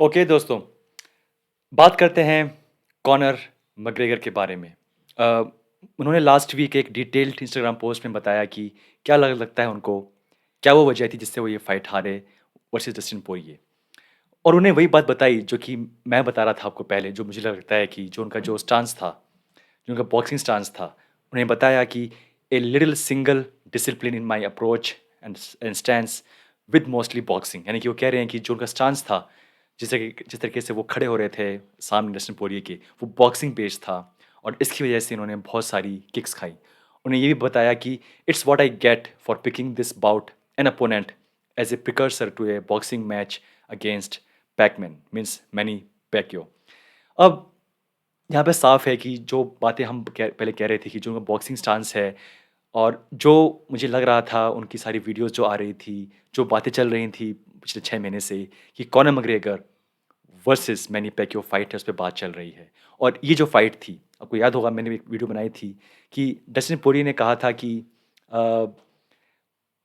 Okay दोस्तों, बात करते हैं कॉनर मैकग्रेगर के बारे में। अ, उन्होंने लास्ट वीक एक डिटेल्ड इंस्टाग्राम पोस्ट में बताया कि क्या लगता है उनको, क्या वो वजह थी जिससे वो ये फाइट हारे वर्सेस डस्टिन पोरिये। और उन्हें वही बात बताई जो कि मैं बता रहा था आपको पहले, जो मुझे लगता है कि जो उनका जो स्टांस था, जो उनका बॉक्सिंग स्टांस था, उन्हें बताया कि a little single discipline in my approach and stance with mostly boxing. यानी कि वो कह रहे हैं कि जो उनका स्टांस था, जिस तरीके से वो खड़े हो रहे थे सामने डस्टिन पोरिये के, वो बॉक्सिंग बेस्ड था और इसकी वजह से इन्होंने बहुत सारी किक्स खाई। उन्हें ये भी बताया कि it's what I get for picking this bout an opponent as a precursor to a boxing match against Pacman means Manny Pacquiao. अब यहाँ पे साफ है कि जो बातें हम पहले कह रहे थे कि जो उनका बॉक्सिंग स्टांस है और जो मुझे लग रहा था उनकी सारी वीडियोस जो आ रही थी, जो बातें चल रही थी पिछले 6 महीने से कि Conor McGregor versus many पैक्यो fight है, उस पे बात चल रही है। और ये जो फाइट थी, आपको याद होगा मैंने भी एक वीडियो बनाई थी कि डस्टिन पोरिये ने कहा था कि अ,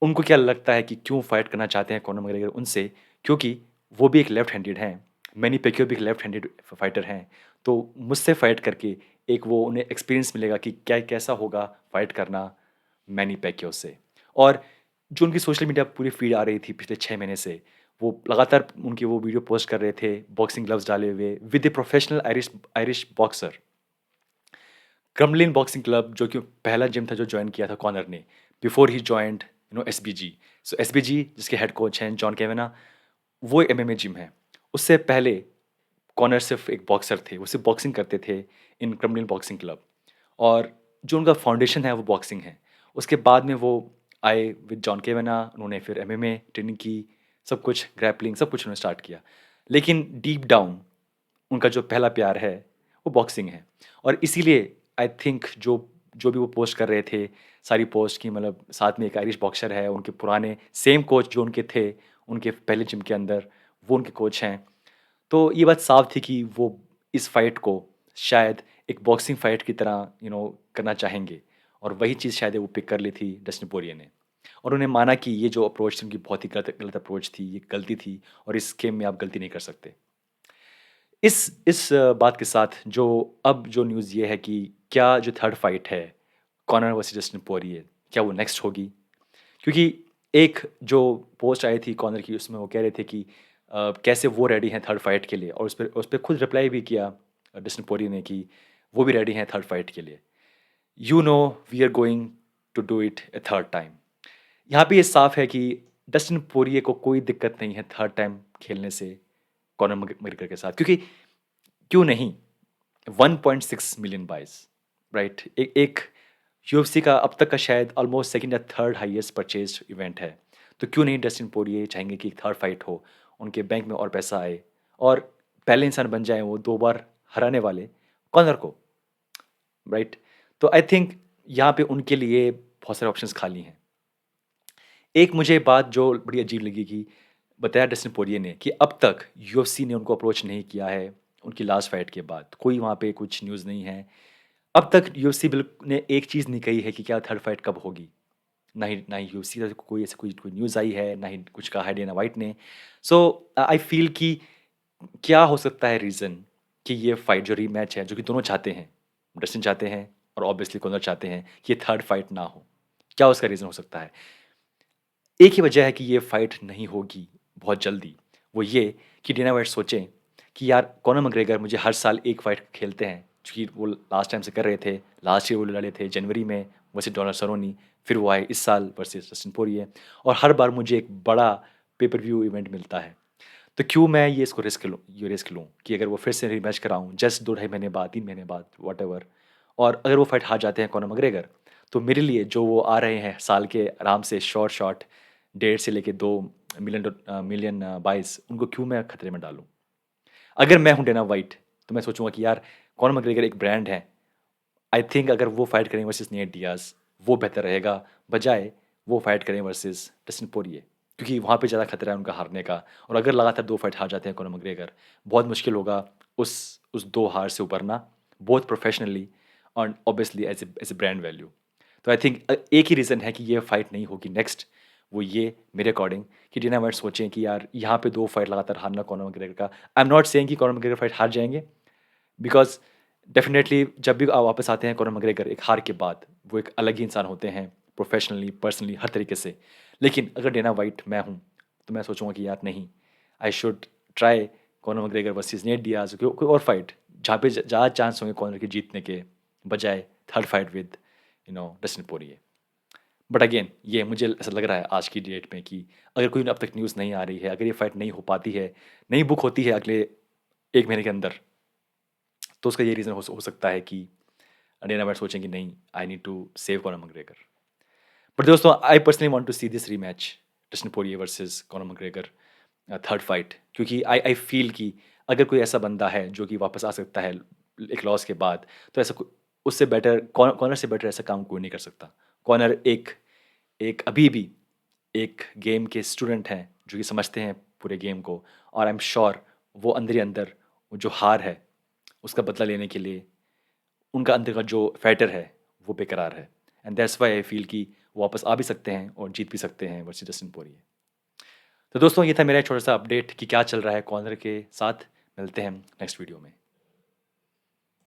उनको क्या लगता है कि क्यों फाइट करना चाहते हैं कॉनर मैकग्रेगर उनसे, क्योंकि वो भी एक लेफ्ट हैंडेड हैं, मैनी पैक्यो भी एक लेफ्ट हैंडेड फाइटर हैं। तो मुझसे फाइट करके एक वो उन्हें एक्सपीरियंस मिलेगा कि क्या कैसा होगा फाइट करना मैनी पैक्यो से। और जो उनकी सोशल मीडिया पूरी फीड आ रही थी पिछले 6 महीने से, वो लगातार उनकी वो वीडियो पोस्ट कर रहे थे बॉक्सिंग ग्लव्स डाले हुए with a professional Irish Irish boxer. Crumlin boxing club जो कि पहला जिम था जो जॉइन किया था कॉनर ने before he joined SBG. So SBG जिसके हेड कोच हैं जॉन केवेना, वो एमएमए जिम है। उससे पहले कॉनर सिर्फ एक बॉक्सर थे, वो सिर्फ बॉक्सिंग करते थे इन क्रमलिन बॉक्सिंग क्लब। और जो उनका फाउंडेशन है वो बॉक्सिंग है। उसके बाद में वो आए विद जॉन केवेना, उन्होंने फिर एमएमए ट्रेनिंग की, सब कुछ ग्रैपलिंग सब कुछ उन्होंने स्टार्ट किया। लेकिन डीप डाउन उनका जो पहला प्यार है वो बॉक्सिंग है। और इसीलिए आई थिंक जो जो भी वो पोस्ट कर रहे थे, सारी पोस्ट की मतलब साथ में एक आयरिश बॉक्सर है, उनके पुराने सेम कोच जो उनके थे, उनके पहले जिम के अंदर, वो उनके कोच हैं। तो ये बात साफ थी कि वो इस फाइट को शायद एक बॉक्सिंग फाइट की तरह करना चाहेंगे और वही चीज़ शायद वो पिक कर ली थी डस्टिन पोरिये ने। और उन्हें माना कि ये जो अप्रोच थी उनकी बहुत ही गलत गलत अप्रोच थी, ये गलती थी और इस गेम में आप गलती नहीं कर सकते। इस बात के साथ जो अब जो न्यूज़ ये है कि क्या जो थर्ड फाइट है, कॉनर वर्सेस जस्टिन पोरिये, क्या वो नेक्स्ट होगी? क्योंकि एक जो पोस्ट आई थी कॉनर की, उसमें वो कह रहे थे कि कैसे वो रेडी हैं थर्ड फाइट के लिए और उस पे खुद रिप्लाई भी किया डस्टिन पोरिये ने कि वो भी रेडी हैं थर्ड फाइट के लिए। You know we are going to do it a third time. यहाँ पे ये साफ है कि डस्टिन पोरिये को कोई दिक्कत नहीं है थर्ड टाइम खेलने से कॉनर मैकग्रेगर के साथ, क्योंकि क्यों नहीं, 1.6 मिलियन बाइस, राइट? एक यूएफसी का अब तक का शायद ऑलमोस्ट सेकंड या थर्ड हाईएस्ट परचेज इवेंट है। तो क्यों नहीं डस्टिन पोरिये चाहेंगे कि एक थर्ड फाइट हो, उनके बैंक में और पैसा आए और पहले इंसान बन जाए वो 2 बार हराने वाले कॉनर को, राइट? तो आई थिंक यहाँ पे उनके लिए बहुत सारे ऑप्शंस खाली हैं। एक मुझे बात जो बड़ी अजीब लगी कि बताया डस्टिन पोरिये ने कि अब तक यूएफसी ने उनको अप्रोच नहीं किया है उनकी लास्ट फाइट के बाद। कोई वहाँ पे कुछ न्यूज़ नहीं है। अब तक यूएफसी ने एक चीज़ नहीं कही है कि क्या थर्ड फाइट कब होगी। ना ही यूएफसी से कोई ऐसी कोई न्यूज़ आई है, ना ही कुछ कहा है डेना व्हाइट ने। सो आई फ़ील कि क्या हो सकता है रीज़न कि ये फाइट जो रीमैच है, जो कि दोनों चाहते हैं, डस्टिन चाहते हैं और ऑब्वियसली कॉनर चाहते हैं कि ये थर्ड फाइट ना हो। क्या उसका रीज़न हो सकता है? एक ही वजह है कि ये फाइट नहीं होगी बहुत जल्दी, वो ये कि डेना व्हाइट सोचें कि यार कॉनर मैकग्रेगर मुझे हर साल एक फाइट खेलते हैं, क्योंकि वो लास्ट टाइम से कर रहे थे। लास्ट ईयर वो लड़े थे जनवरी में वर्सेस डोनाल्ड सर्रोने, फिर वो आए इस साल वर्सेस डस्टिन पोरिये और हर बार मुझे एक बड़ा पे पर व्यू इवेंट मिलता है। तो क्यों मैं ये रिस्क लूँ कि अगर वो फिर से रीमैच कराऊँ जस्ट 2 ढाई महीने बाद, 3 महीने बाद व्हाटएवर, और अगर वो फाइट हार जाते हैं कॉनर मैकग्रेगर, तो मेरे लिए जो वो आ रहे हैं साल के आराम से शॉट 1.5 से लेके 2 मिलियन बाइज़, उनको क्यों मैं खतरे में डालूँ? अगर मैं हूँ डेना व्हाइट, तो मैं सोचूँगा कि यार कॉनर मैकग्रेगर एक ब्रांड है। आई थिंक अगर वो फाइट करें वर्सेस नियर डियाज़, वो बेहतर रहेगा, बजाए वो फाइट करें वर्सेस डस्टिन पोरिये। क्योंकि वहाँ पे ज़्यादा खतरा है उनका हारने का और अगर लगातार 2 फाइट हार जाते हैं कॉनर मैकग्रेगर, बहुत मुश्किल होगा उस 2 हार से उभरना, both professionally and obviously as a brand value. तो आई थिंक एक ही रीज़न है कि ये फाइट नहीं होगी नेक्स्ट, वो ये मेरे अकॉर्डिंग कि डेना वाइट सोचें कि यार यहाँ पे 2 फाइट लगातार हारना कॉनर मैकग्रेगर का। आई एम नॉट सेइंग कि कॉनर मैकग्रेगर फाइट हार जाएँगे, बिकॉज़ डेफ़िनेटली जब भी वापस आते हैं कॉनर मैकग्रेगर एक हार के बाद, वो एक अलग ही इंसान होते हैं, प्रोफ़ेशनली, पर्सनली, हर तरीके से। लेकिन अगर डेना वाइट मैं हूँ, तो मैं सोचूँगा कि यार नहीं, I should try Conor McGregor versus net Diaz, कोई और फाइट, जहाँ पे ज़्यादा चांस होंगे कॉनर के जीतने के, बजाय third fight with Dustin Poirier. But again ये मुझे ऐसा लग रहा है आज की डेट में कि अगर कोई अब तक न्यूज़ नहीं आ रही है, अगर ये फाइट नहीं हो पाती है, नहीं बुक होती है अगले 1 महीने के अंदर, तो उसका ये रीज़न हो सकता है कि डेना वाइट सोचें कि नहीं, I need to save Conor McGregor. But दोस्तों, I personally want to see this rematch, Dustin Poirier versus Conor McGregor, third fight, क्योंकि आई आई फ़ील कि अगर कोई ऐसा बंदा है जो कि वापस आ सकता है एक लॉस के बाद, तो ऐसा उससे बेटर कॉनर से बेटर ऐसा काम कोई नहीं कर सकता। कॉनर एक एक अभी भी एक गेम के स्टूडेंट हैं जो कि समझते हैं पूरे गेम को, और आई एम श्योर वो अंदर ही अंदर वो जो हार है उसका बदला लेने के लिए उनका अंदर का जो फाइटर है वो बेकरार है, and that's why I feel कि वो वापस आ भी सकते हैं और जीत भी सकते हैं वर्सेस डस्टिन पोरिये। तो दोस्तों, ये था मेरा एक छोटा सा अपडेट कि क्या चल रहा है कॉर्नर के साथ। मिलते हैं नेक्स्ट वीडियो में।